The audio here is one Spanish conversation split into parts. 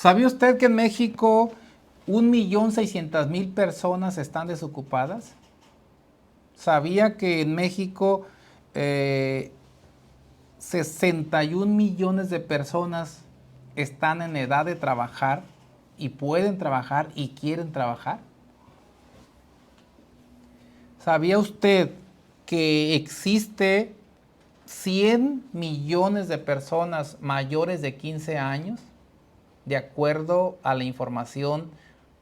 ¿Sabía usted que en México 1.600.000 personas están desocupadas? ¿Sabía que en México 61 millones de personas están en edad de trabajar y pueden trabajar y quieren trabajar? ¿Sabía usted que existe 100 millones de personas mayores de 15 años, de acuerdo a la información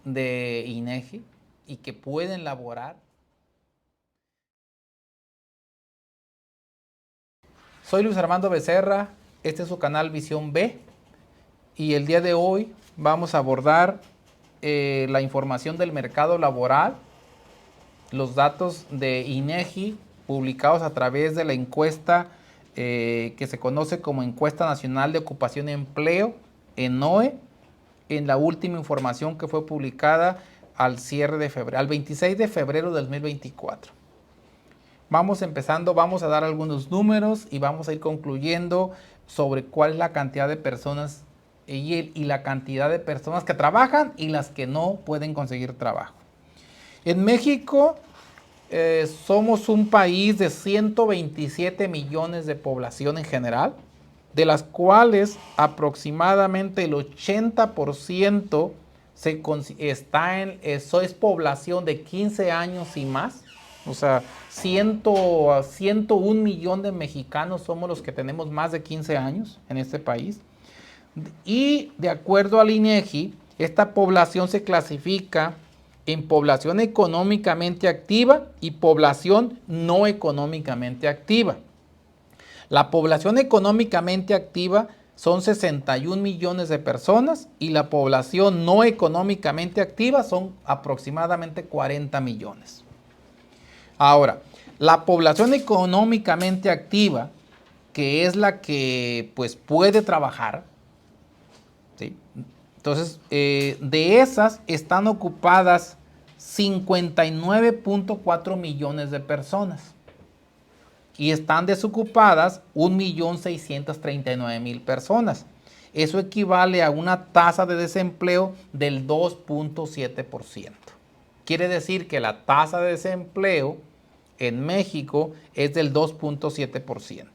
de INEGI, y que pueden laborar? Soy Luis Armando Becerra, este es su canal Visión B, y el día de hoy vamos a abordar la información del mercado laboral, los datos de INEGI publicados a través de la encuesta que se conoce como Encuesta Nacional de Ocupación y Empleo, ENOE, en la última información que fue publicada al cierre de febrero, al 26 de febrero del 2024. Vamos empezando, vamos a dar algunos números y vamos a ir concluyendo sobre cuál es la cantidad de personas y la cantidad de personas que trabajan y las que no pueden conseguir trabajo. En México somos un país de 127 millones de población en general, de las cuales aproximadamente el 80% eso es población de 15 años y más. O sea, 101 millones de mexicanos somos los que tenemos más de 15 años en este país. Y de acuerdo al INEGI, esta población se clasifica en población económicamente activa y población no económicamente activa. La población económicamente activa son 61 millones de personas y la población no económicamente activa son aproximadamente 40 millones. Ahora, la población económicamente activa, que es la que pues puede trabajar, ¿sí? Entonces, de esas están ocupadas 59.4 millones de personas y están desocupadas 1.639.000 personas. Eso equivale a una tasa de desempleo del 2.7%. Quiere decir que la tasa de desempleo en México es del 2.7%.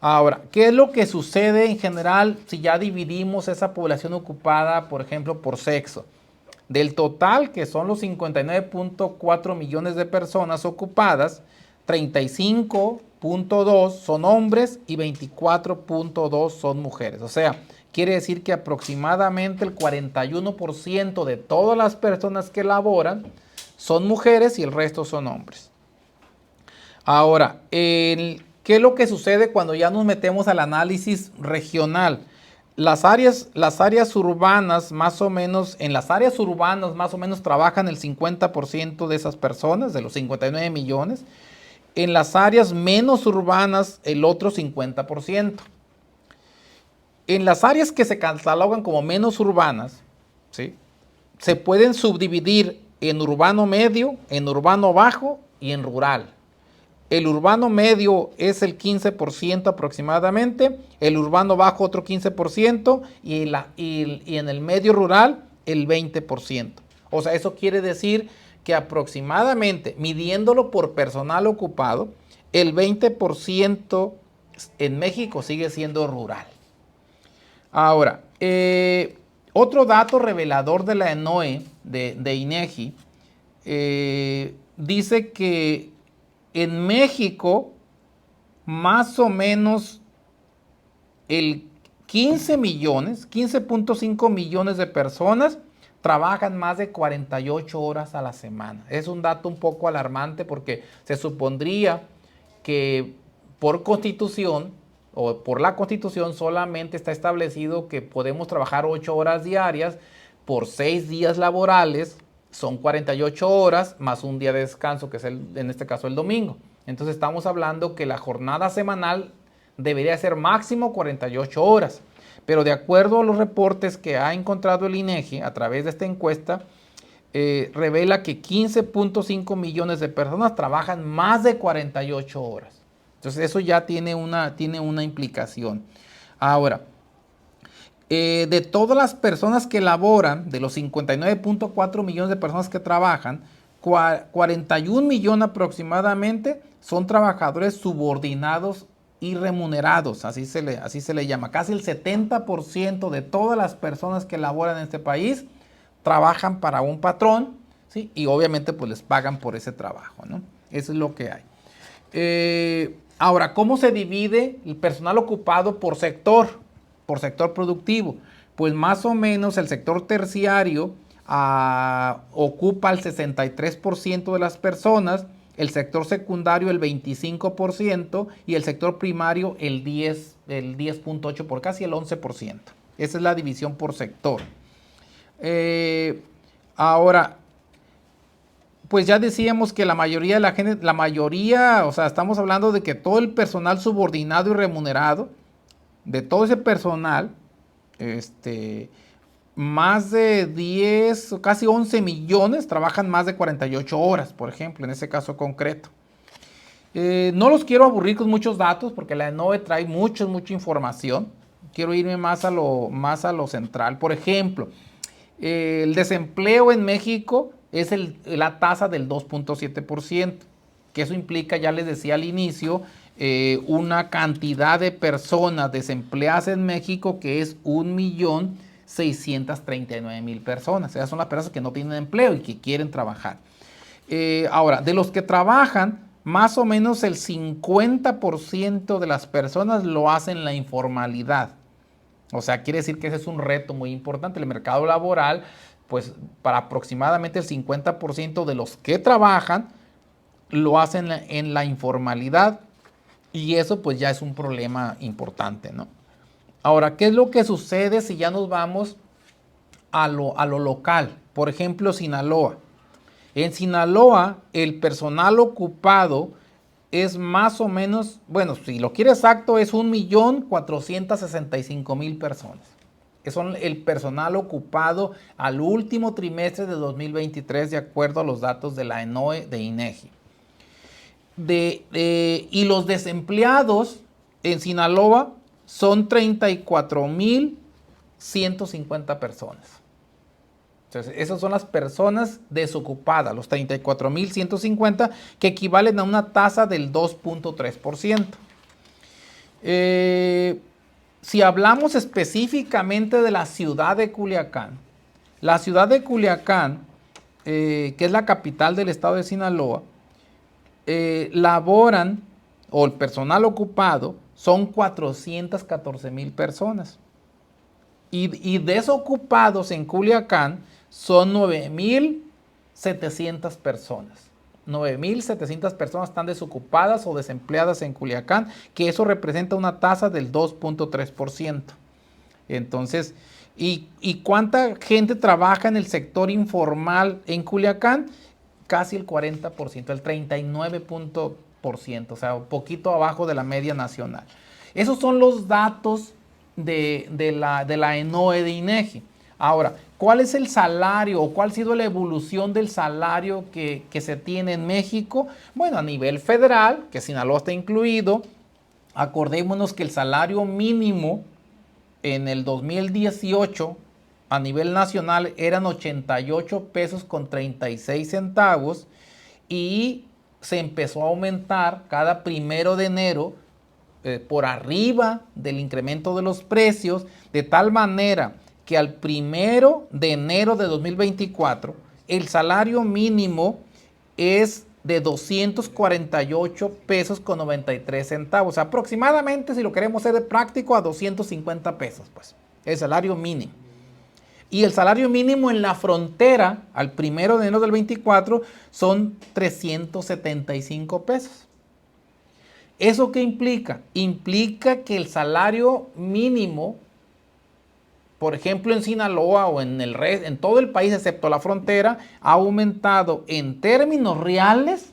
Ahora, ¿qué es lo que sucede en general si ya dividimos esa población ocupada, por ejemplo, por sexo? Del total, que son los 59.4 millones de personas ocupadas, 35.2 son hombres y 24.2 son mujeres. O sea, quiere decir que aproximadamente el 41% de todas las personas que laboran son mujeres y el resto son hombres. Ahora, ¿qué es lo que sucede cuando ya nos metemos al análisis regional? Las áreas urbanas, más o menos, en las áreas urbanas más o menos trabajan el 50% de esas personas, de los 59 millones. En las áreas menos urbanas, el otro 50%. En las áreas que se catalogan como menos urbanas, ¿sí?, se pueden subdividir en urbano medio, en urbano bajo y en rural. El urbano medio es el 15% aproximadamente, el urbano bajo otro 15% y en el medio rural el 20%. O sea, eso quiere decir que aproximadamente, midiéndolo por personal ocupado, el 20% en México sigue siendo rural. Ahora, otro dato revelador de la ENOE, de INEGI, dice que en México, más o menos el 15.5 millones de personas trabajan más de 48 horas a la semana. Es un dato un poco alarmante porque se supondría que por constitución o por la constitución solamente está establecido que podemos trabajar 8 horas diarias por 6 días laborales. Son 48 horas más un día de descanso, que es en este caso el domingo. Entonces estamos hablando que la jornada semanal debería ser máximo 48 horas. Pero de acuerdo a los reportes que ha encontrado el INEGI a través de esta encuesta, revela que 15.5 millones de personas trabajan más de 48 horas. Entonces eso ya tiene una implicación. Ahora, De todas las personas que laboran, de los 59.4 millones de personas que trabajan, 41 millones aproximadamente son trabajadores subordinados y remunerados, así se le llama. Casi el 70% de todas las personas que laboran en este país trabajan para un patrón, ¿sí? Y obviamente pues les pagan por ese trabajo, ¿no? Eso es lo que hay. Ahora, ¿cómo se divide el personal ocupado por sector productivo? Pues más o menos el sector terciario ocupa el 63% de las personas, el sector secundario el 25% y el sector primario el 10.8%, por casi el 11%. Esa es la división por sector. Ahora, pues ya decíamos que la mayoría de la gente, o sea, estamos hablando de que todo el personal subordinado y remunerado, de todo ese personal, más de 10, casi 11 millones trabajan más de 48 horas, por ejemplo, en ese caso concreto. No los quiero aburrir con muchos datos porque la ENOE trae mucha información. Quiero irme más a lo central. Por ejemplo, el desempleo en México es la tasa del 2.7%, que eso implica, ya les decía al inicio, una cantidad de personas desempleadas en México que es 1.639.000 personas. O sea, son las personas que no tienen empleo y que quieren trabajar. Ahora, de los que trabajan, más o menos el 50% de las personas lo hacen en la informalidad. O sea, quiere decir que ese es un reto muy importante. El mercado laboral, pues para aproximadamente el 50% de los que trabajan, lo hacen en la informalidad. Y eso pues ya es un problema importante, ¿no? Ahora, ¿qué es lo que sucede si ya nos vamos a lo local? Por ejemplo, Sinaloa. En Sinaloa, el personal ocupado es más o menos, bueno, si lo quiere exacto, es 1.465.000 personas. Es el personal ocupado al último trimestre de 2023, de acuerdo a los datos de la ENOE de INEGI. Y los desempleados en Sinaloa son 34.150 personas. Entonces, esas son las personas desocupadas, los 34.150, que equivalen a una tasa del 2.3%. Si hablamos específicamente de la ciudad de Culiacán, que es la capital del estado de Sinaloa, laboran, o el personal ocupado, son 414.000 personas. Y desocupados en Culiacán son 9.700 personas. 9.700 personas están desocupadas o desempleadas en Culiacán, que eso representa una tasa del 2.3%. Entonces, ¿y cuánta gente trabaja en el sector informal en Culiacán? Casi el 40%, el 39%, o sea, un poquito abajo de la media nacional. Esos son los datos de la ENOE de INEGI. Ahora, ¿cuál es el salario o cuál ha sido la evolución del salario que se tiene en México? Bueno, a nivel federal, que Sinaloa está incluido, acordémonos que el salario mínimo en el 2018 a nivel nacional eran 88 pesos con 36 centavos y se empezó a aumentar cada 1 de enero por arriba del incremento de los precios, de tal manera que al 1 de enero de 2024 el salario mínimo es de 248 pesos con 93 centavos, aproximadamente, si lo queremos hacer de práctico, a 250 pesos, pues, el salario mínimo. Y el salario mínimo en la frontera, al 1 de enero del 24, son 375 pesos. ¿Eso qué implica? Implica que el salario mínimo, por ejemplo en Sinaloa o en todo el país excepto la frontera, ha aumentado en términos reales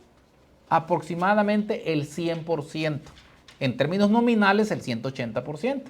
aproximadamente el 100%. En términos nominales el 180%.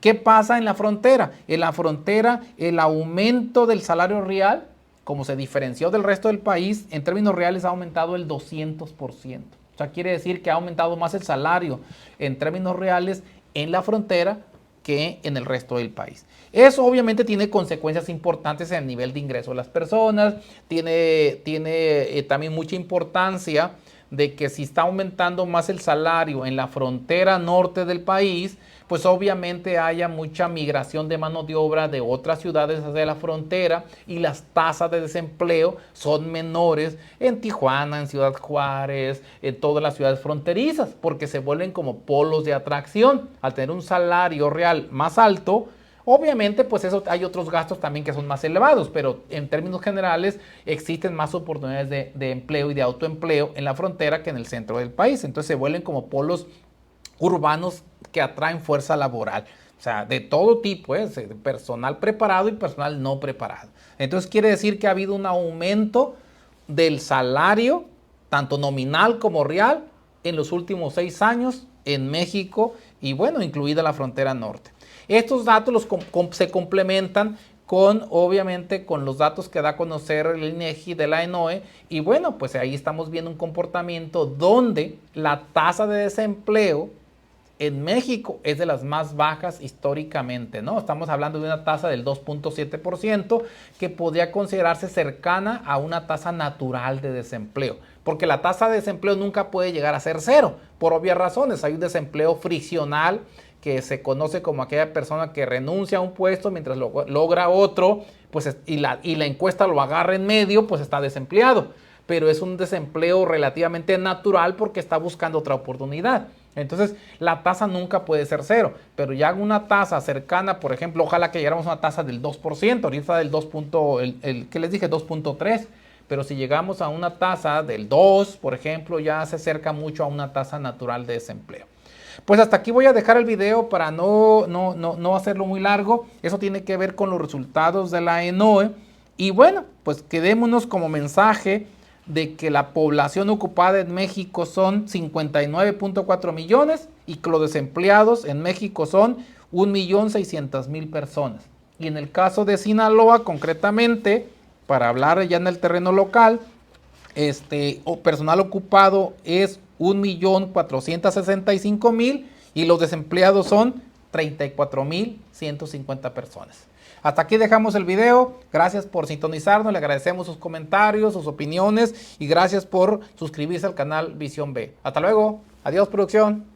¿Qué pasa en la frontera? En la frontera el aumento del salario real, como se diferenció del resto del país, en términos reales ha aumentado el 200%. O sea, quiere decir que ha aumentado más el salario en términos reales en la frontera que en el resto del país. Eso obviamente tiene consecuencias importantes en el nivel de ingreso de las personas, tiene también mucha importancia de que si está aumentando más el salario en la frontera norte del país, pues obviamente haya mucha migración de mano de obra de otras ciudades hacia la frontera y las tasas de desempleo son menores en Tijuana, en Ciudad Juárez, en todas las ciudades fronterizas, porque se vuelven como polos de atracción. Al tener un salario real más alto, obviamente, pues eso, hay otros gastos también que son más elevados, pero en términos generales existen más oportunidades de empleo y de autoempleo en la frontera que en el centro del país. Entonces se vuelven como polos urbanos que atraen fuerza laboral. O sea, de todo tipo, personal preparado y personal no preparado. Entonces quiere decir que ha habido un aumento del salario, tanto nominal como real, en los últimos 6 años en México y bueno, incluida la frontera norte. Estos datos se complementan con, obviamente, con los datos que da a conocer el INEGI de la ENOE y bueno, pues ahí estamos viendo un comportamiento donde la tasa de desempleo en México es de las más bajas históricamente, ¿no? Estamos hablando de una tasa del 2.7% que podría considerarse cercana a una tasa natural de desempleo, porque la tasa de desempleo nunca puede llegar a ser cero, por obvias razones. Hay un desempleo friccional que se conoce como aquella persona que renuncia a un puesto mientras logra otro, pues, y la encuesta lo agarra en medio, pues está desempleado. Pero es un desempleo relativamente natural porque está buscando otra oportunidad. Entonces, la tasa nunca puede ser cero, pero ya una tasa cercana, por ejemplo, ojalá que llegáramos a una tasa del 2%, ahorita del 2. ¿Qué les dije? 2.3%, pero si llegamos a una tasa del 2, por ejemplo, ya se acerca mucho a una tasa natural de desempleo. Pues hasta aquí voy a dejar el video para no hacerlo muy largo. Eso tiene que ver con los resultados de la ENOE. Y bueno, pues quedémonos como mensaje de que la población ocupada en México son 59.4 millones y que los desempleados en México son 1.600.000 personas. Y en el caso de Sinaloa, concretamente, para hablar ya en el terreno local, personal ocupado es 1.465.000 y los desempleados son 34.150 personas. Hasta aquí dejamos el video. Gracias por sintonizarnos. Le agradecemos sus comentarios, sus opiniones y gracias por suscribirse al canal Visión B. Hasta luego. Adiós, producción.